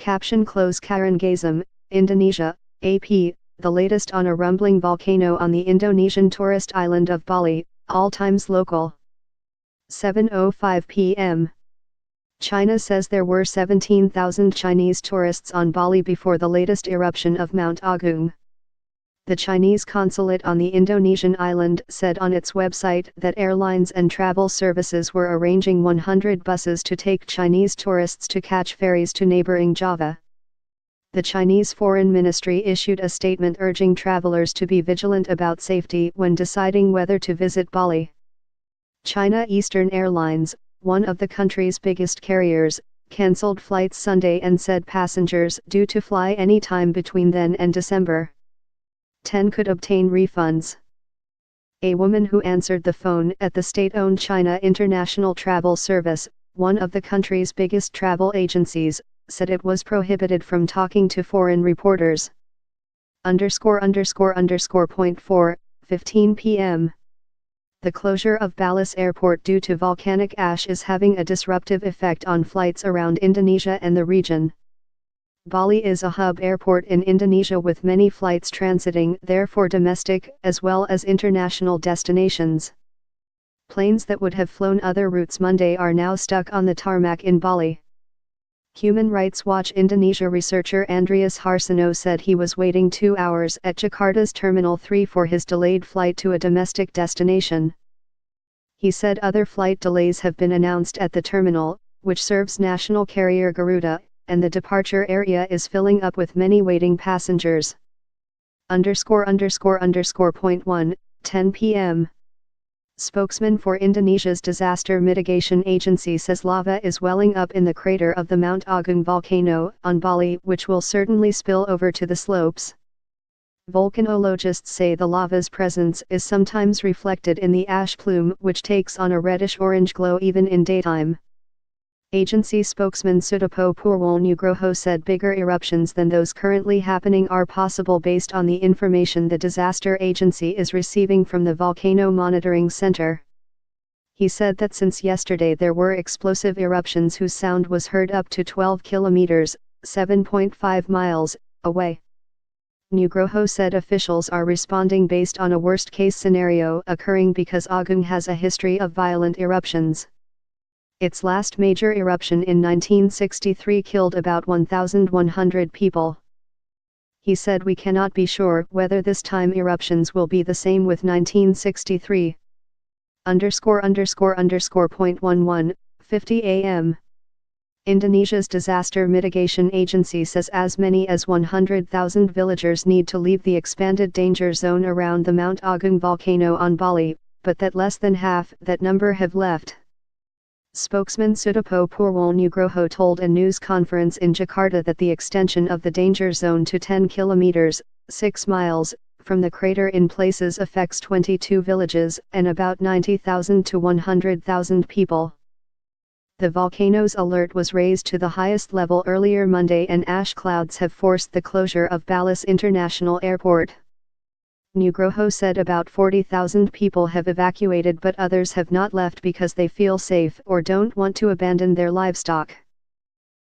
Caption close Karangasem, Indonesia, AP, the latest on a rumbling volcano on the Indonesian tourist island of Bali, all times local. 7:05 p.m. China says there were 17,000 Chinese tourists on Bali before the latest eruption of Mount Agung. The Chinese consulate on the Indonesian island said on its website that airlines and travel services were arranging 100 buses to take Chinese tourists to catch ferries to neighboring Java. The Chinese Foreign Ministry issued a statement urging travelers to be vigilant about safety when deciding whether to visit Bali. China Eastern Airlines, one of the country's biggest carriers, cancelled flights Sunday and said passengers due to fly any time between then and December 10 could obtain refunds. A woman who answered the phone at the state-owned China International Travel Service, one of the country's biggest travel agencies, said it was prohibited from talking to foreign reporters. ____.4, 15 p.m. The closure of Balis Airport due to volcanic ash is having a disruptive effect on flights around Indonesia and the region. Bali is a hub airport in Indonesia with many flights transiting there for domestic as well as international destinations. Planes that would have flown other routes Monday are now stuck on the tarmac in Bali. Human Rights Watch Indonesia researcher Andreas Harsono said he was waiting 2 hours at Jakarta's Terminal 3 for his delayed flight to a domestic destination. He said other flight delays have been announced at the terminal, which serves national carrier Garuda, and the departure area is filling up with many waiting passengers. ____.1, 10 p.m. Spokesman for Indonesia's disaster mitigation agency says lava is welling up in the crater of the Mount Agung volcano on Bali, which will certainly spill over to the slopes. Volcanologists say the lava's presence is sometimes reflected in the ash plume, which takes on a reddish-orange glow even in daytime. Agency spokesman Sutopo Purwo Nugroho said bigger eruptions than those currently happening are possible based on the information the disaster agency is receiving from the Volcano Monitoring Center. He said that since yesterday there were explosive eruptions whose sound was heard up to 12 kilometers, 7.5 miles, away. Nugroho said officials are responding based on a worst-case scenario occurring because Agung has a history of violent eruptions. Its last major eruption in 1963 killed about 1,100 people. He said we cannot be sure whether this time eruptions will be the same with 1963. ____.11, 50 a.m. Indonesia's disaster mitigation agency says as many as 100,000 villagers need to leave the expanded danger zone around the Mount Agung volcano on Bali, but that less than half that number have left. Spokesman Sutopo Purwo Nugroho told a news conference in Jakarta that the extension of the danger zone to 10 kilometers, 6 miles, from the crater in places affects 22 villages and about 90,000 to 100,000 people. The volcano's alert was raised to the highest level earlier Monday and ash clouds have forced the closure of Balis International Airport. Nugroho said about 40,000 people have evacuated but others have not left because they feel safe or don't want to abandon their livestock.